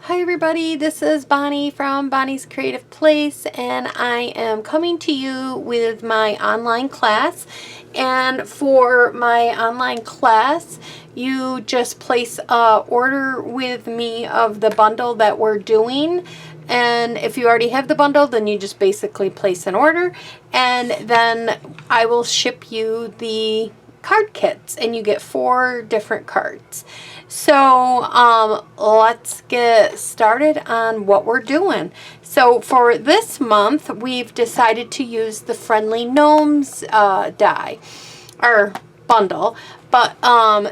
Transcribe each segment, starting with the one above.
Hi everybody, this is Bonnie from Bonnie's Creative Place, and I am coming to you with my online class. And for my online class, you just place a order with me of the bundle that we're doing. And if you already have the bundle, then you just basically place an order, and then I will ship you the card kits, and you get 4 different cards. So let's get started on what we're doing. So for this month, we've decided to use the Friendly Gnomes die or bundle, but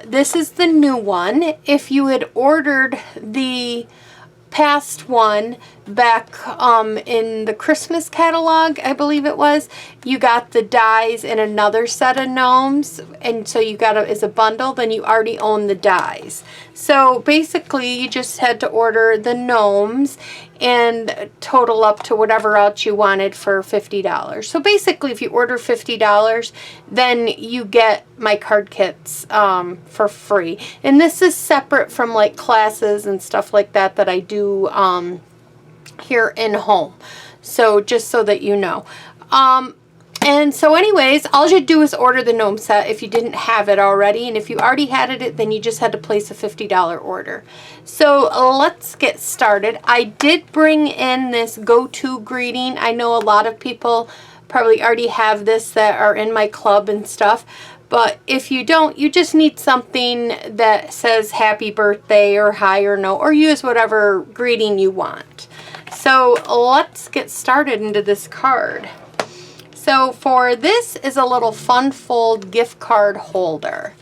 this is the new one. If you had ordered the past one back in the Christmas catalog, I believe it was, you got the dies in another set of gnomes, and so you got it as a bundle, then you already own the dies. So basically you just had to order the gnomes and total up to whatever else you wanted for $50. So basically if you order $50, then you get my card kits for free. And this is separate from like classes and stuff like that that I do here in home. So just so that you know. And so anyways, all you do is order the gnome set if you didn't have it already. And if you already had it, then you just had to place a $50 order. So let's get started. I did bring in this go-to greeting. I know a lot of people probably already have this that are in my club and stuff. But if you don't, you just need something that says happy birthday or hi or no, or use whatever greeting you want. So let's get started into this card. So for this is a little fun fold gift card holder.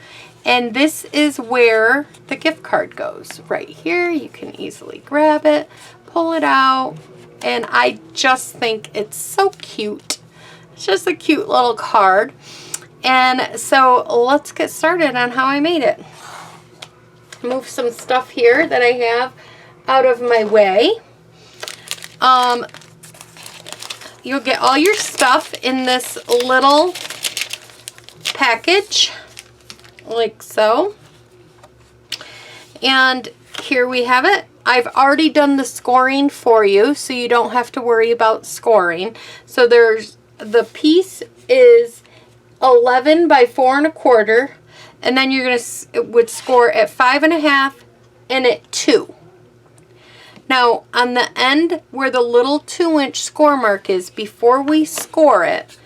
And this is where the gift card goes. Right here, you can easily grab it, pull it out, and I just think it's so cute. It's just a cute little card. And so let's get started on how I made it. Move some stuff here that I have out of my way. You'll get all your stuff in this little package, like so. And here we have it. I've already done the scoring for you, so you don't have to worry about scoring. So there's, the piece is 11 by 4 1/4, and then you're would score at 5 1/2 and at 2. Now on the end where the little 2-inch score mark is, before we score it,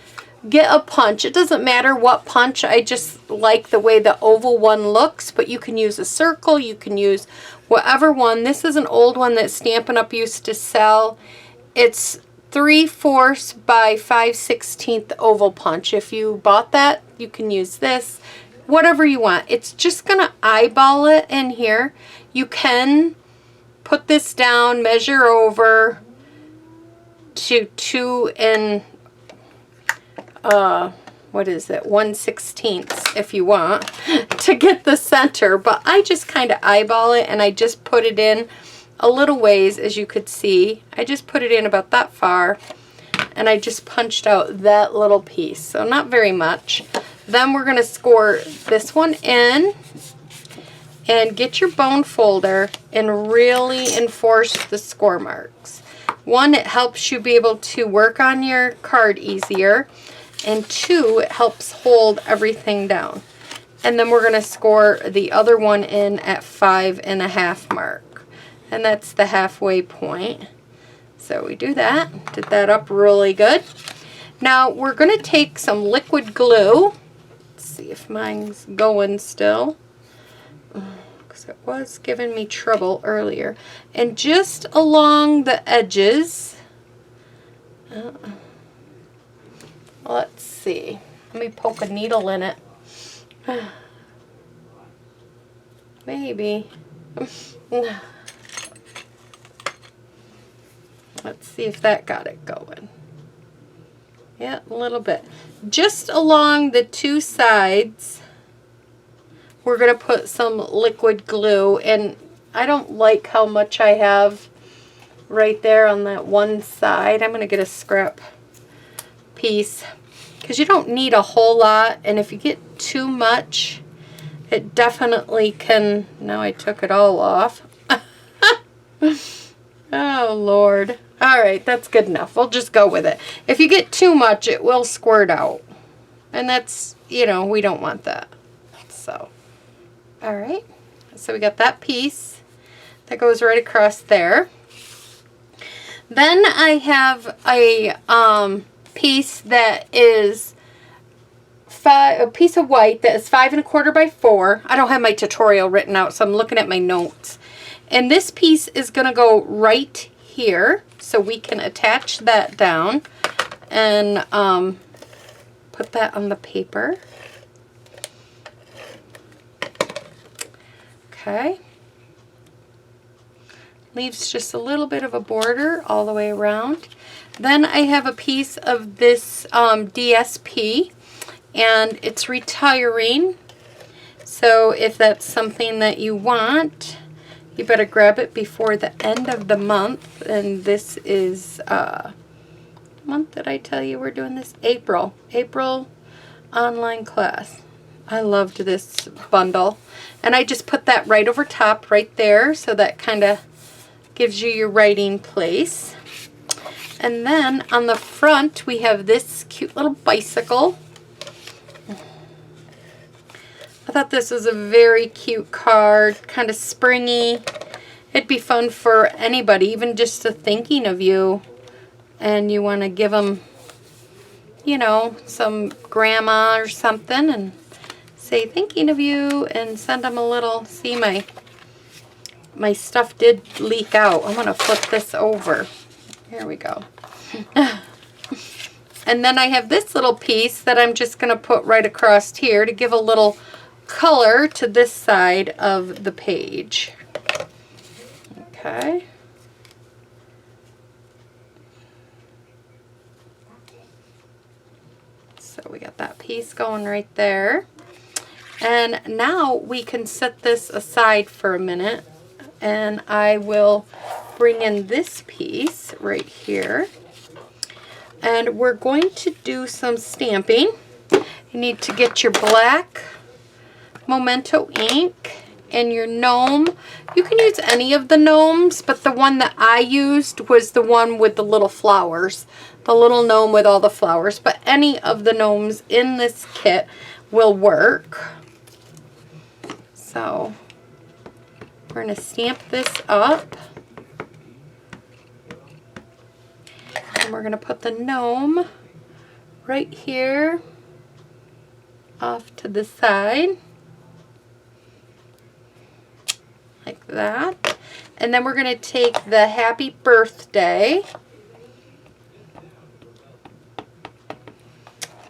get a punch. It doesn't matter what punch. I just like the way the oval one looks, but you can use a circle, you can use whatever one. This is an old one that Stampin' Up! Used to sell. It's 3/4 by 5/16 oval punch. If you bought that, you can use this, whatever you want. It's just gonna eyeball it in here. You can put this down, measure over to 2 and what is it, 1/16 if you want to get the center, but I just kind of eyeball it, and I just put it in a little ways. As you could see, I just put it in about that far, and I just punched out that little piece, so not very much. Then we're going to score this one in, and get your bone folder and really enforce the score marks. 1, it helps you be able to work on your card easier, and 2, it helps hold everything down. And then we're going to score the other one in at 5 1/2 mark. And that's the halfway point. So we do that. Did that up really good. Now we're going to take some liquid glue. Let's see if mine's going still, because it was giving me trouble earlier. And just along the edges, let's see. Let me poke a needle in it. Maybe. Let's see if that got it going. Yeah, a little bit. Just along the 2 sides, we're going to put some liquid glue. And I don't like how much I have right there on that one side. I'm going to get a scrap piece, because you don't need a whole lot. And if you get too much, it definitely can. Now I took it all off. Oh, Lord. All right, that's good enough. We'll just go with it. If you get too much, it will squirt out. And that's, you know, we don't want that. So, all right. So we got that piece that goes right across there. Then I have a piece that is a piece of white that is 5 1/4 by 4. I don't have my tutorial written out, so I'm looking at my notes. And this piece is going to go right here, so we can attach that down and put that on the paper. Okay. Leaves just a little bit of a border all the way around. Then I have a piece of this DSP, and it's retiring. So if that's something that you want, you better grab it before the end of the month. And this is, month did I tell you we're doing this? April online class. I loved this bundle. And I just put that right over top right there, so that kind of gives you your writing place. And then on the front we have this cute little bicycle. I thought this was a very cute card, kind of springy. It'd be fun for anybody, even just thinking of you, and you want to give them, you know, some grandma or something, and say thinking of you, and send them a little. See, my stuff did leak out. I'm going to flip this over. Here we go. And then I have this little piece that I'm just going to put right across here to give a little color to this side of the page. Okay. So we got that piece going right there. And now we can set this aside for a minute, and I will bring in this piece right here. And we're going to do some stamping. You need to get your black Memento ink and your gnome. You can use any of the gnomes, but the one that I used was the one with the little flowers. The little gnome with all the flowers. But any of the gnomes in this kit will work. So we're going to stamp this up. And we're going to put the gnome right here off to the side. Like that. And then we're going to take the happy birthday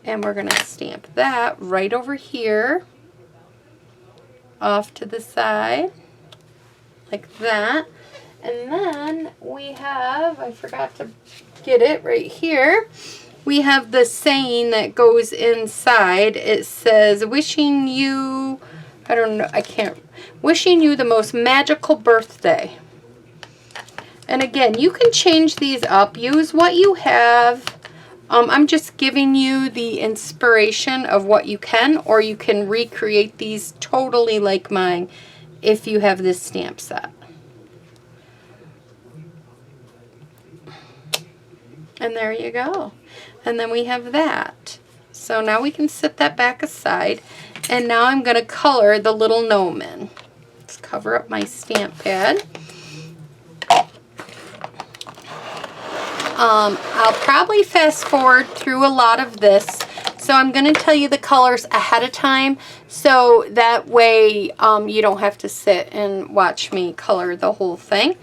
and we're going to stamp that right over here off to the side like that. And then we have, I forgot to get it right here, we have the saying that goes inside. It says, wishing you, I don't know, I can't, wishing you the most magical birthday. And again, you can change these up, use what you have. I'm just giving you the inspiration of what you can, or you can recreate these totally like mine if you have this stamp set. And there you go. And then we have that. So now we can set that back aside. And now I'm going to color the little gnome in. Let's cover up my stamp pad. I'll probably fast forward through a lot of this. So I'm going to tell you the colors ahead of time. So that way you don't have to sit and watch me color the whole thing.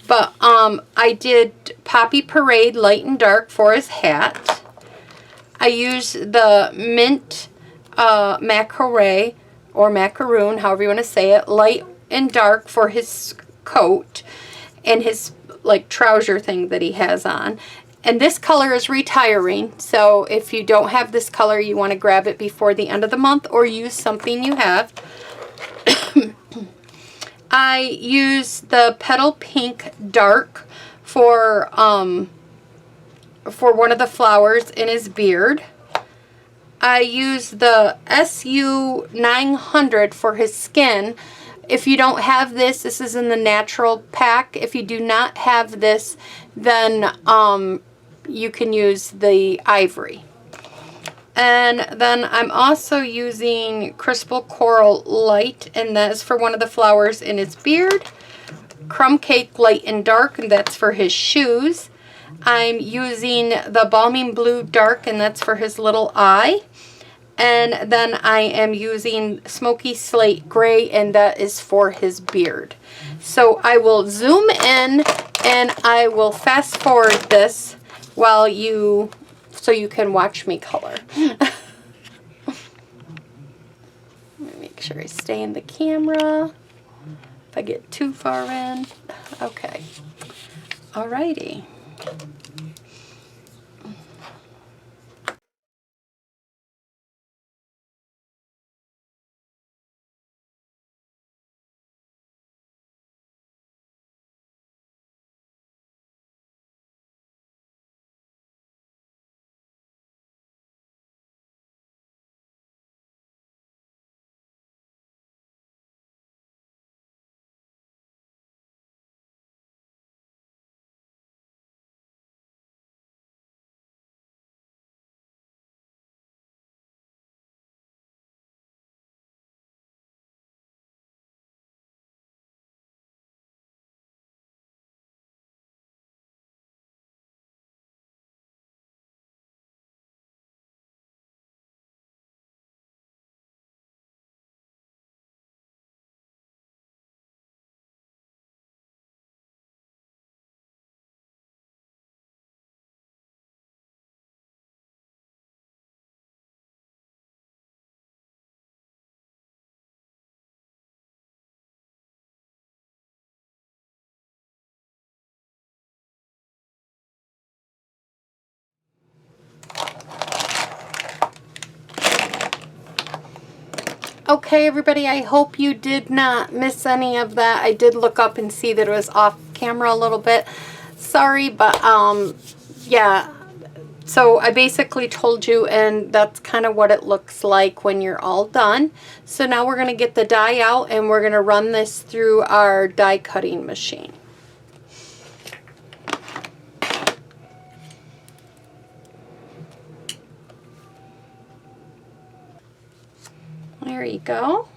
But I did Poppy Parade Light and Dark for his hat. I used the Mint Macaray or Macaroon, however you want to say it, Light and Dark for his coat and his like trouser thing that he has on. And this color is retiring, so if you don't have this color, you want to grab it before the end of the month or use something you have. I use the Petal Pink Dark for one of the flowers in his beard. I use the SU 900 for his skin. If you don't have this, this is in the natural pack. If you do not have this, then you can use the ivory. And then I'm also using Crystal Coral Light, and that is for one of the flowers in his beard. Crumb Cake Light and Dark, and that's for his shoes. I'm using the Balming Blue Dark, and that's for his little eye. And then I am using Smoky Slate Gray, and that is for his beard. So I will zoom in, and I will fast forward this while so you can watch me color. Let me make sure I stay in the camera. If I get too far in. Okay. Alrighty. Okay, everybody, I hope you did not miss any of that. I did look up and see that it was off camera a little bit. Sorry, but yeah. So I basically told you, and that's kind of what it looks like when you're all done. So now we're going to get the dye out, and we're going to run this through our die cutting machine. There you go.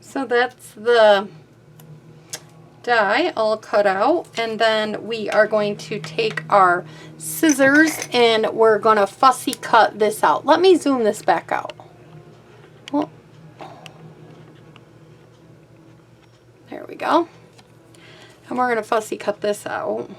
So that's the die all cut out, and then we are going to take our scissors and we're going to fussy cut this out. Let me zoom this back out. Oh. There we go. And we're going to fussy cut this out.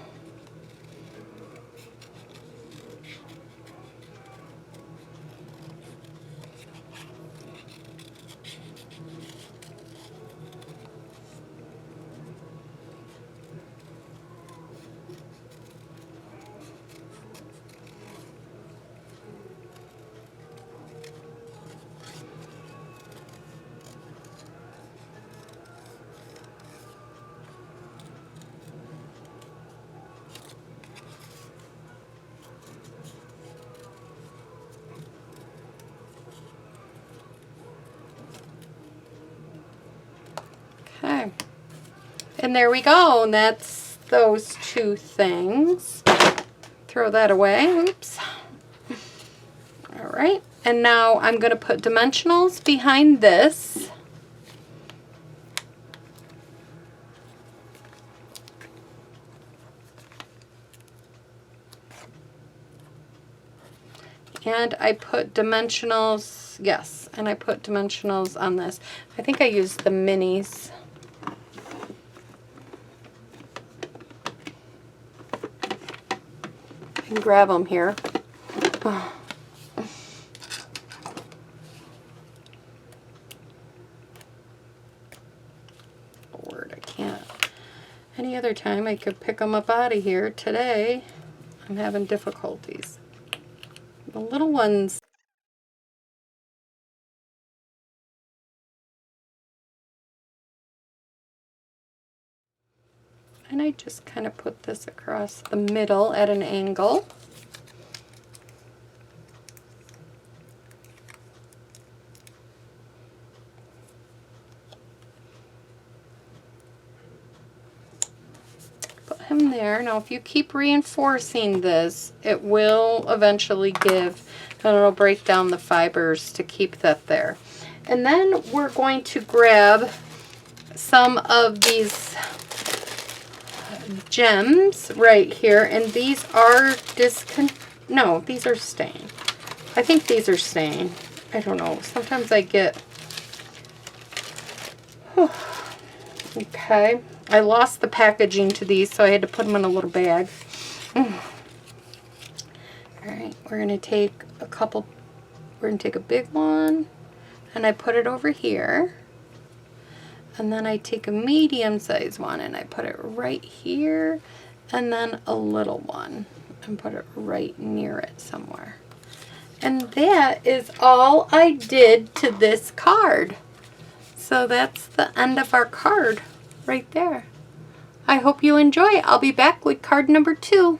Okay, and there we go. And that's those two things. Throw that away. Oops. All right, and now I'm going to put dimensionals behind this. And I put dimensionals, yes, and I put dimensionals on this. I think I used the minis. I can grab them here. Oh. Lord, I can't. Any other time I could pick them up out of here. Today, I'm having difficulties. The little ones. And I just kind of put this across the middle at an angle. him there. Now if you keep reinforcing this, it will eventually give, and it'll break down the fibers to keep that there. And then we're going to grab some of these gems right here, and these are no, these are staying. I think these are staying. I don't know. Sometimes I get... Okay. I lost the packaging to these, so I had to put them in a little bag. Alright, we're going to take a couple... We're going to take a big one, and I put it over here. And then I take a medium-sized one, and I put it right here. And then a little one, and put it right near it somewhere. And that is all I did to this card. So that's the end of our card right there. I hope you enjoy. I'll be back with card number 2.